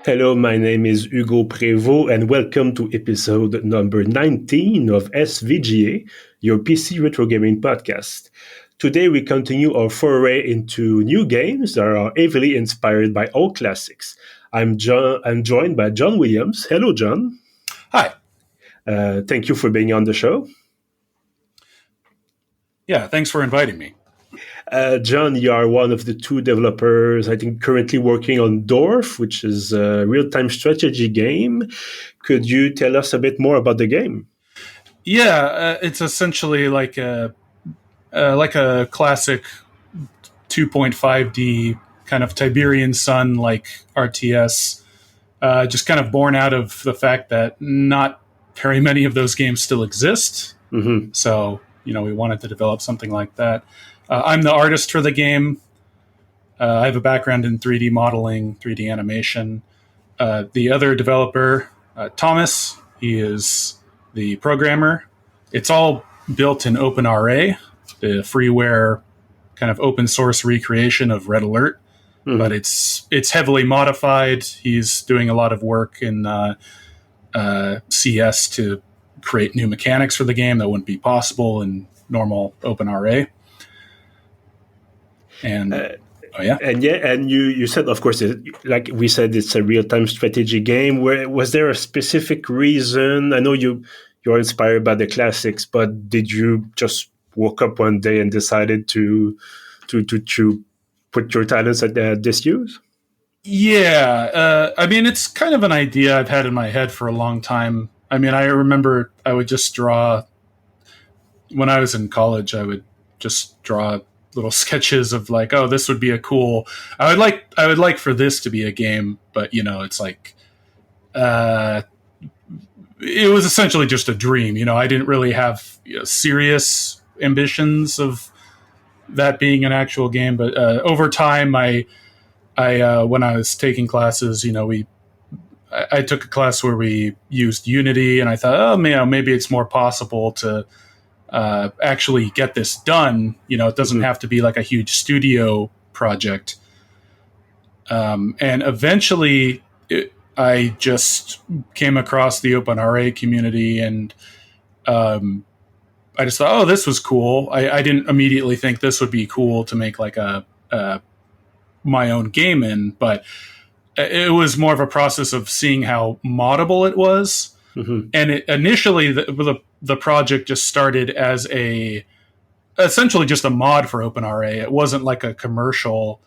Hello, my name is Hugo Prevost, and welcome to episode number 19 of SVGA, your PC retro gaming podcast. Today, we continue our foray into new games that are heavily inspired by old classics. I'm joined by John Williams. Hello, John. Hi. Thank you for being on the show. Yeah, thanks for inviting me. John, you are one of the two developers, I think, currently working on DORF, which is a real-time strategy game. Could you tell us a bit more about the game? Yeah, it's essentially like a classic 2.5D kind of Tiberian Sun like RTS, just kind of born out of the fact that not very many of those games still exist. Mm-hmm. So, we wanted to develop something like that. I'm the artist for the game. I have a background in 3D modeling, 3D animation. The other developer, Thomas, he is the programmer. It's all built in OpenRA, the freeware kind of open source recreation of Red Alert. Mm-hmm. But it's heavily modified. He's doing a lot of work in CS to create new mechanics for the game that wouldn't be possible in normal OpenRA. And and you said, of course, like we said, it's a real-time strategy game. Was there a specific reason? I know you're inspired by the classics, but did you just woke up one day and decided to put your talents at this use? Yeah, it's kind of an idea I've had in my head for a long time. I remember I would just draw when I was in college. I would just draw little sketches of like, oh, this would be a cool. I would like for this to be a game, but it's like, it was essentially just a dream. I didn't really have serious ambitions of that being an actual game. But over time, I when I was taking classes, I took a class where we used Unity, and I thought, oh, maybe it's more possible to actually get this done. It doesn't have to be like a huge studio project. And eventually I just came across the OpenRA community, and I just thought, oh, this was cool. I didn't immediately think this would be cool to make like a my own game in, but it was more of a process of seeing how moddable it was. Mm-hmm. And initially, the project just started as essentially just a mod for OpenRA. It wasn't like a commercial.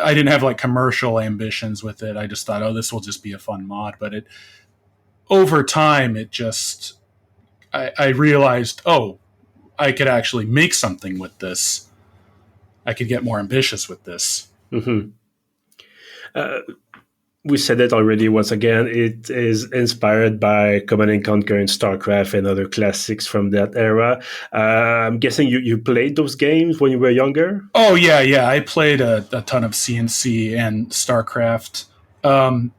I didn't have like commercial ambitions with it. I just thought, oh, this will just be a fun mod. But over time, I realized, oh, I could actually make something with this. I could get more ambitious with this. Mm-hmm. We said it already once again. It is inspired by Command & Conquer and StarCraft and other classics from that era. I'm guessing you played those games when you were younger? Oh, yeah. I played a ton of CNC and StarCraft. Although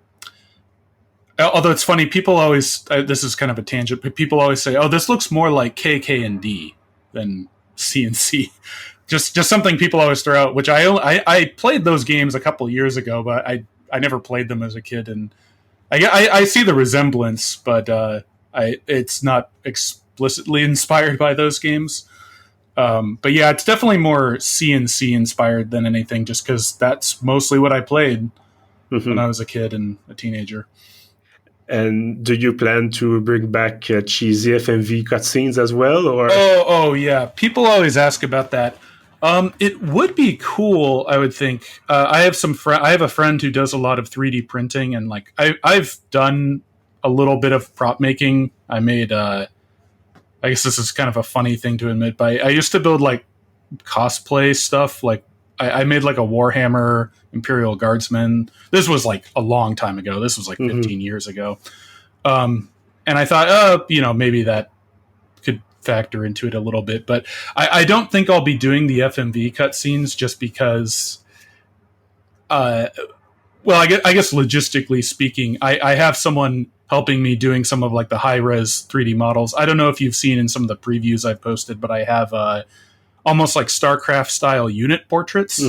it's funny, people always, this is kind of a tangent, but people always say, oh, this looks more like KK&D than CNC. Just something people always throw out, which I played those games a couple years ago, but I never played them as a kid, and I see the resemblance, but it's not explicitly inspired by those games. But yeah, it's definitely more CNC inspired than anything, just because that's mostly what I played when I was a kid and a teenager. And do you plan to bring back cheesy FMV cutscenes as well? Or oh yeah, people always ask about that. It would be cool, I would think. I have I have a friend who does a lot of 3D printing, and like I've done a little bit of prop making. I made, I guess this is kind of a funny thing to admit, but I used to build like cosplay stuff. Like I made like a Warhammer Imperial Guardsman. This was like a long time ago. This was like 15 years ago. And I thought, maybe that could factor into it a little bit, but I don't think I'll be doing the FMV cutscenes just because, I guess logistically speaking, I have someone helping me doing some of like the high-res 3D models. I don't know if you've seen in some of the previews I've posted, but I have almost like StarCraft style unit portraits,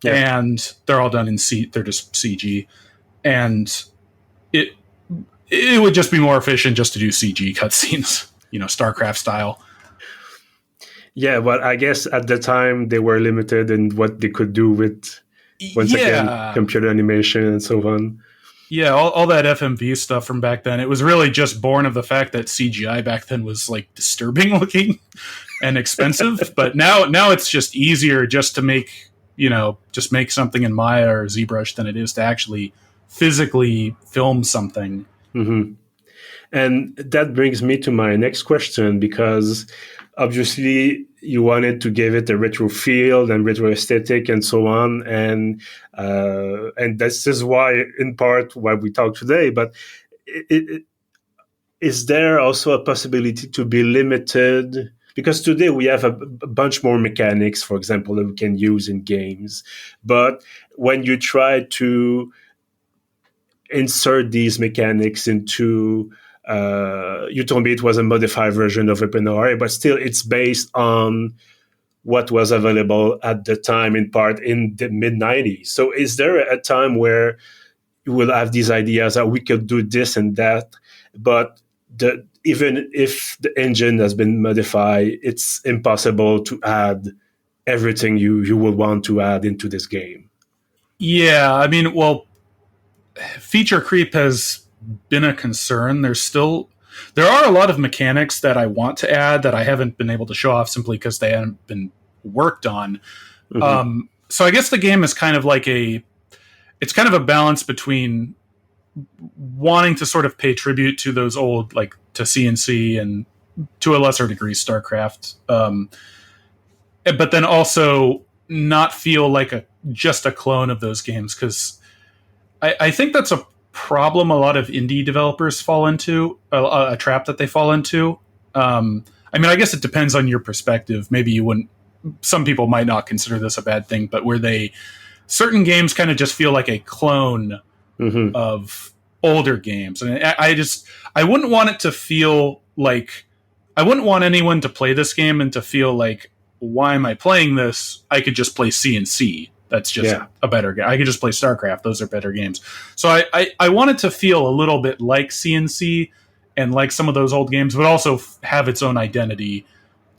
and they're all done in they're just CG. and it it would just be more efficient just to do CG cutscenes, StarCraft style. Yeah, but I guess at the time they were limited in what they could do with, once again, computer animation and so on. Yeah, all that FMV stuff from back then, it was really just born of the fact that CGI back then was like disturbing looking and expensive. But now it's just easier just to make, just make something in Maya or ZBrush than it is to actually physically film something. Mm-hmm. And that brings me to my next question, because obviously you wanted to give it a retro feel and retro aesthetic and so on, and this is why, in part, why we talk today. But is there also a possibility to be limited? Because today we have a bunch more mechanics, for example, that we can use in games. But when you try to insert these mechanics into, you told me it was a modified version of OpenORA, but still it's based on what was available at the time, in part in the mid-90s. So is there a time where you will have these ideas that we could do this and that, but even if the engine has been modified, it's impossible to add everything you will want to add into this game? Yeah, I mean, well, feature creep has been a concern. There are a lot of mechanics that I want to add that I haven't been able to show off simply because they haven't been worked on. Mm-hmm. So I guess the game is kind of like it's kind of a balance between wanting to sort of pay tribute to those old, like to CNC and to a lesser degree StarCraft, but then also not feel like just a clone of those games, because I think that's a problem a lot of indie developers fall into, a trap that they fall into. I mean, I guess it depends on your perspective. Maybe you wouldn't, some people might not consider this a bad thing, but certain games kind of just feel like a clone mm-hmm. of older games. And I wouldn't want it to feel like, I wouldn't want anyone to play this game and to feel like, why am I playing this? I could just play CNC. That's just a better game. I could just play StarCraft. Those are better games. So I want it to feel a little bit like CNC and like some of those old games, but also have its own identity,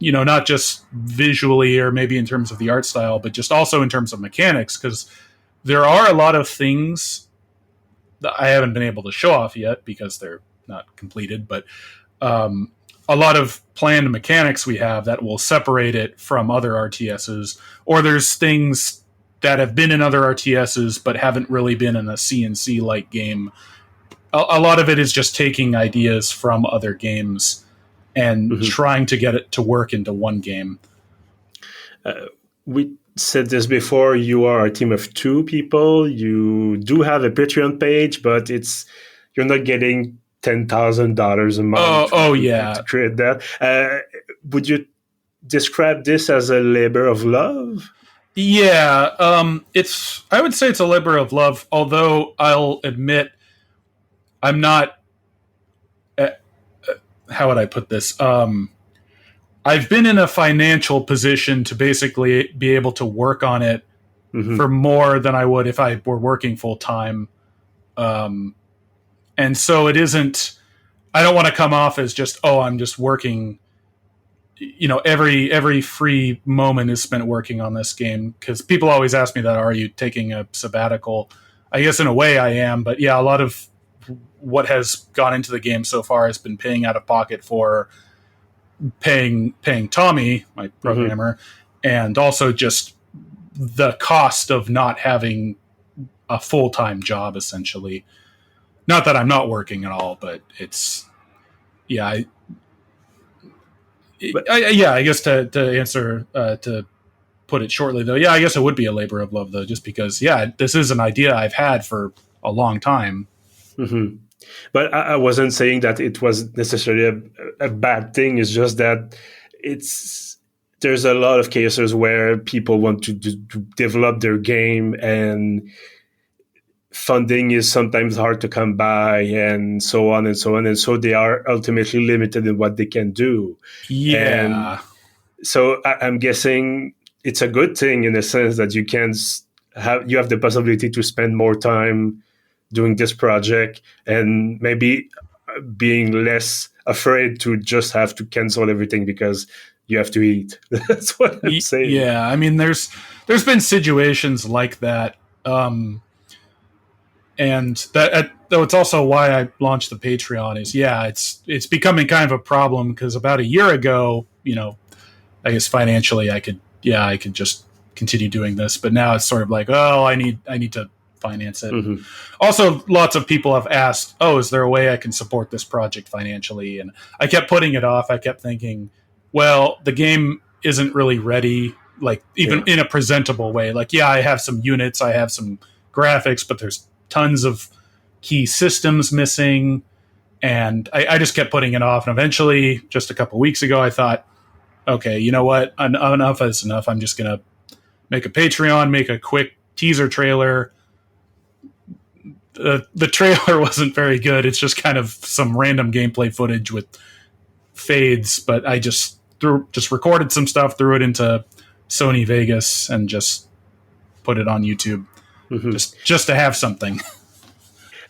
not just visually or maybe in terms of the art style, but just also in terms of mechanics, because there are a lot of things that I haven't been able to show off yet because they're not completed, but a lot of planned mechanics we have that will separate it from other RTSs, or there's things that have been in other RTSs but haven't really been in a CNC-like game. A lot of it is just taking ideas from other games and mm-hmm. trying to get it to work into one game. We said this before, you are a team of 2 people. You do have a Patreon page, but you're not getting $10,000 a month to create that. Would you describe this as a labor of love? Yeah, I would say it's a labor of love, although I'll admit I'm not, how would I put this? I've been in a financial position to basically be able to work on it mm-hmm. for more than I would if I were working full time. And so it isn't, I don't want to come off as just, I'm just working. Every free moment is spent working on this game, because people always ask me that, are you taking a sabbatical? I guess in a way I am, but yeah, a lot of what has gone into the game so far has been paying out of pocket for paying Tommy, my programmer, mm-hmm. and also just the cost of not having a full-time job, essentially. Not that I'm not working at all, but it's, I guess to answer, to put it shortly, though, I guess it would be a labor of love, though, just because, this is an idea I've had for a long time. Mm-hmm. But I wasn't saying that it was necessarily a bad thing. It's just that there's a lot of cases where people want to develop their game, and funding is sometimes hard to come by, and so on and so on. And so they are ultimately limited in what they can do. Yeah. And so I'm guessing it's a good thing in the sense that you have the possibility to spend more time doing this project and maybe being less afraid to just have to cancel everything because you have to eat. That's what I'm saying. Yeah, I mean, there's been situations like that, and though it's also why I launched the Patreon. Is it's becoming kind of a problem because about a year ago, I guess financially I could just continue doing this, but now it's sort of like, oh, I need to finance it. Mm-hmm. Also, lots of people have asked, oh, is there a way I can support this project financially? And I kept putting it off. I kept thinking, well, the game isn't really ready, like even in a presentable way. Like, I have some units, I have some graphics, but there's tons of key systems missing. And I just kept putting it off. And eventually, just a couple weeks ago, I thought, okay, you know what? Enough is enough. I'm just going to make a Patreon, make a quick teaser trailer. The trailer wasn't very good. It's just kind of some random gameplay footage with fades, but I just recorded some stuff, threw it into Sony Vegas, and just put it on YouTube, just to have something.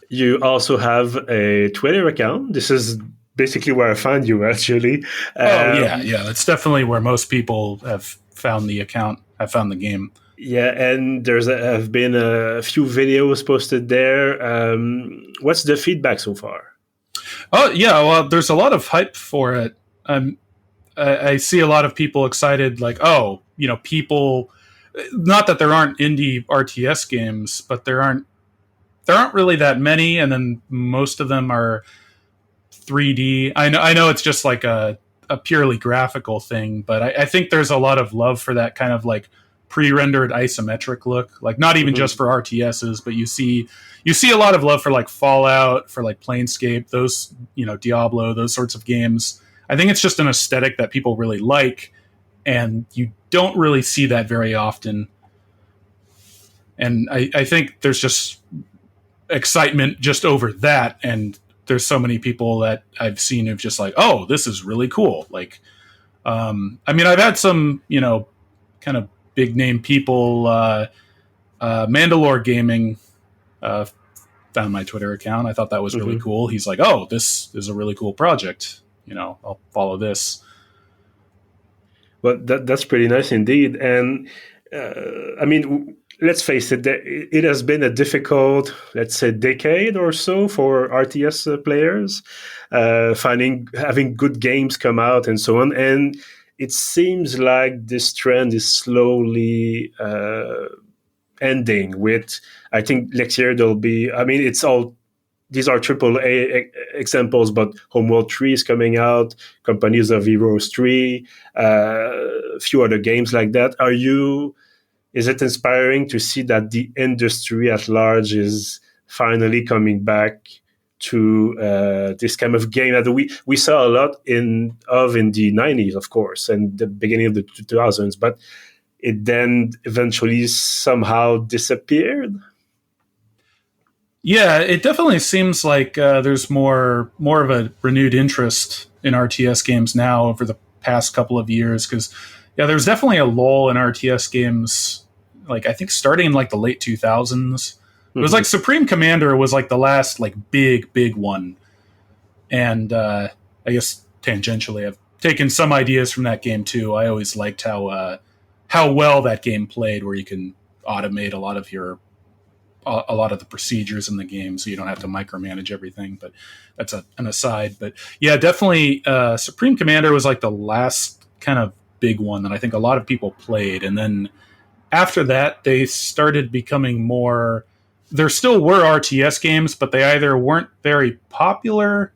You also have a Twitter account. This is basically where I found you, actually. That's definitely where most people have found the account. I found the game. Yeah, and have been a few videos posted there. What's the feedback so far? Oh, yeah, well, there's a lot of hype for it. I see a lot of people excited, like, people... Not that there aren't indie RTS games, but there aren't really that many, and then most of them are 3D. I know it's just like a purely graphical thing, but I think there's a lot of love for that kind of like pre-rendered isometric look, like not even just for RTSs, but you see a lot of love for like Fallout, for like Planescape, those, Diablo, those sorts of games. I think it's just an aesthetic that people really like, and you don't really see that very often. And I think there's just excitement just over that, and there's so many people that I've seen who've just like, oh, this is really cool. Like, I've had some, kind of big name people, Mandalore Gaming, found my Twitter account. I thought that was really cool. He's like, oh, this is a really cool project. I'll follow this. Well, that's pretty nice indeed. And let's face it, it has been a difficult, let's say, decade or so for RTS players, having good games come out and so on. And it seems like this trend is slowly ending with, I think next year there'll be, these are AAA examples, but Homeworld 3 is coming out, Companies of Heroes 3, a few other games like that. Is it inspiring to see that the industry at large is finally coming back to this kind of game that we saw a lot in the 90s, of course, and the beginning of the 2000s, but it then eventually somehow disappeared? Yeah, it definitely seems like there's more of a renewed interest in RTS games now over the past couple of years, because there's definitely a lull in RTS games, like I think starting in like the late 2000s. It was like Supreme Commander was like the last like big one, and I guess tangentially I've taken some ideas from that game too. I always liked how well that game played, where you can automate a lot of the procedures in the game, so you don't have to micromanage everything. But that's an aside. But yeah, definitely Supreme Commander was like the last kind of big one that I think a lot of people played. And then after that, they started becoming more... There still were RTS games, but they either weren't very popular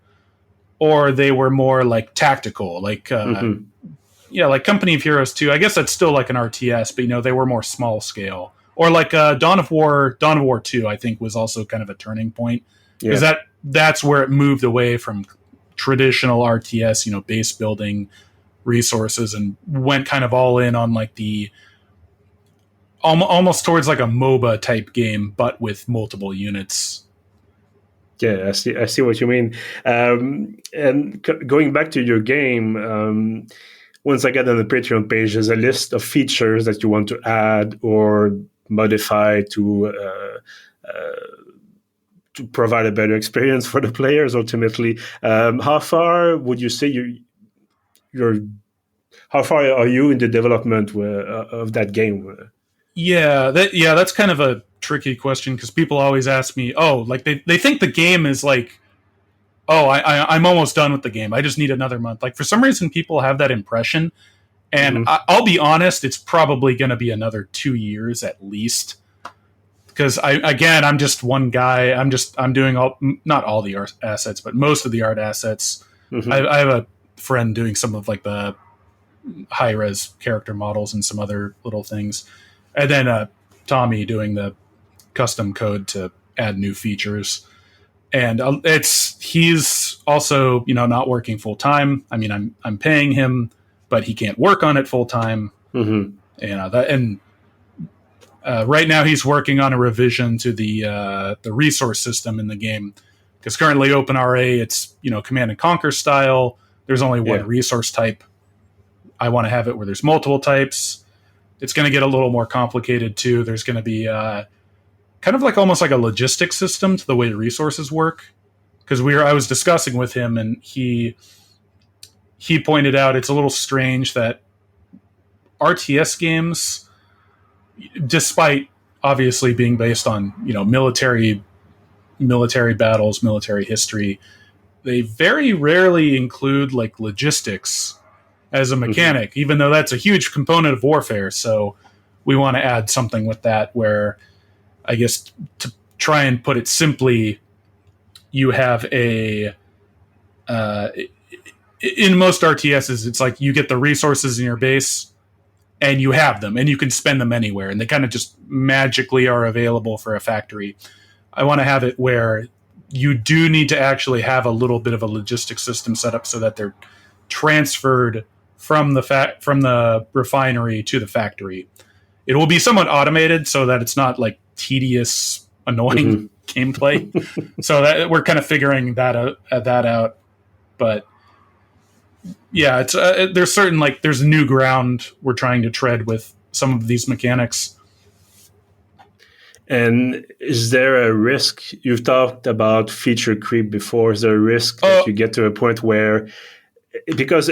or they were more like tactical, like like Company of Heroes 2. I guess that's still like an RTS, but they were more small scale. Or like Dawn of War 2, I think, was also kind of a turning point, because that's where it moved away from traditional RTS, base building resources, and went kind of all in on like the almost towards like a MOBA type game, but with multiple units. Yeah, I see what you mean. And going back to your game, once I get on the Patreon page, there's a list of features that you want to add or modify to to provide a better experience for the players ultimately. How far would you say you're how far are you in the development of that game? That's kind of a tricky question because people always ask me, oh, like they think the game is like, oh, I'm almost done with the game. I just need another month. Like for some reason, people have that impression, and I'll be honest, it's probably going to be another 2 years at least. Because I'm just one guy. I'm doing not all the art assets, but most of the art assets. I have a friend doing some of like the high res character models and some other little things, and then Tommy doing the custom code to add new features. And he's also not working full time. I mean, I'm paying him, but he can't work on it full time. Right now he's working on a revision to the resource system in the game, because currently OpenRA, it's command and conquer style. There's only one resource type. I want to have it where there's multiple types. It's going to get a little more complicated too. There's going to be kind of like almost like a logistics system to the way resources work. Because I was discussing with him, and he pointed out it's a little strange that RTS games, despite obviously being based on military battles, military history, they very rarely include like logistics as a mechanic, even though that's a huge component of warfare. So we want to add something with that where, I guess, to try and put it simply, you have in most RTSs, it's like you get the resources in your base and you have them and you can spend them anywhere, and they kind of just magically are available for a factory. I want to have it where you do need to actually have a little bit of a logistics system set up so that they're transferred from the refinery to the factory. It will be somewhat automated so that it's not like tedious, annoying gameplay. So that we're kind of figuring that out. But yeah, it's there's new ground we're trying to tread with some of these mechanics. And is there a risk? You've talked about feature creep before. Is there a risk that you get to a point where, because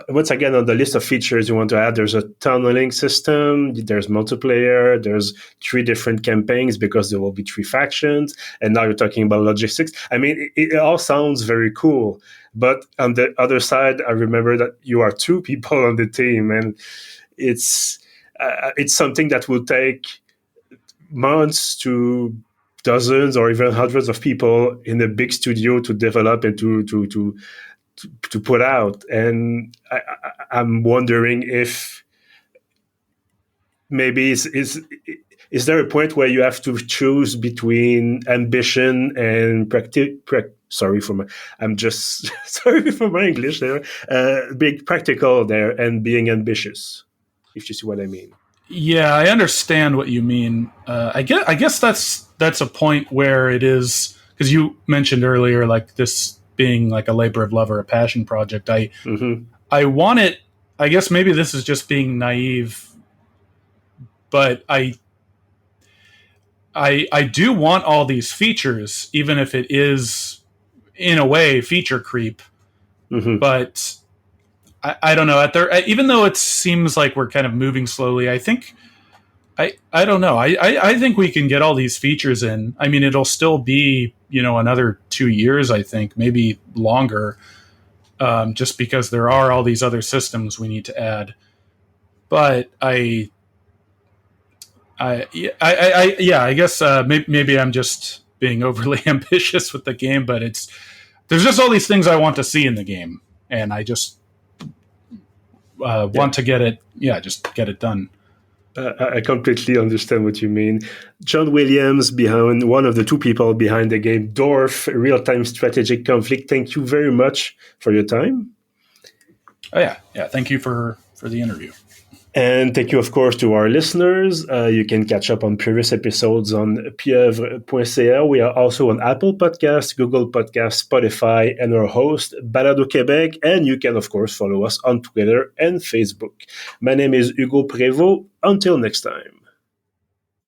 once again, on the list of features you want to add, there's a tunneling system, there's multiplayer, there's 3 different campaigns because there will be 3 factions, and now you're talking about logistics. I mean, it all sounds very cool, but on the other side, I remember that you are 2 people on the team, and it's something that will take months to dozens or even hundreds of people in a big studio to develop and to put out. And I'm wondering if maybe is there a point where you have to choose between ambition and sorry for my English there, being practical there and being ambitious, if you see what I mean. Yeah, I understand what you mean. I guess that's a point where it is, because you mentioned earlier, like this being like a labor of love or a passion project. I want it. I guess maybe this is just being naive, but I do want all these features, even if it is in a way feature creep. But I don't know. Even though it seems like we're kind of moving slowly, I think I don't know. I think we can get all these features in. I mean, it'll still be another 2 years. I think maybe longer, just because there are all these other systems we need to add. But I guess maybe I'm just being overly ambitious with the game. But there's just all these things I want to see in the game, and I just want to get it. Yeah, just get it done. I completely understand what you mean. John Williams, one of the 2 people behind the game DORF, Real-Time Strategic Conflict. Thank you very much for your time. Oh yeah. Thank you for the interview. And thank you, of course, to our listeners. You can catch up on previous episodes on pieuvre.ca. We are also on Apple Podcasts, Google Podcasts, Spotify, and our host, Balado Québec. And you can, of course, follow us on Twitter and Facebook. My name is Hugo Prevost. Until next time.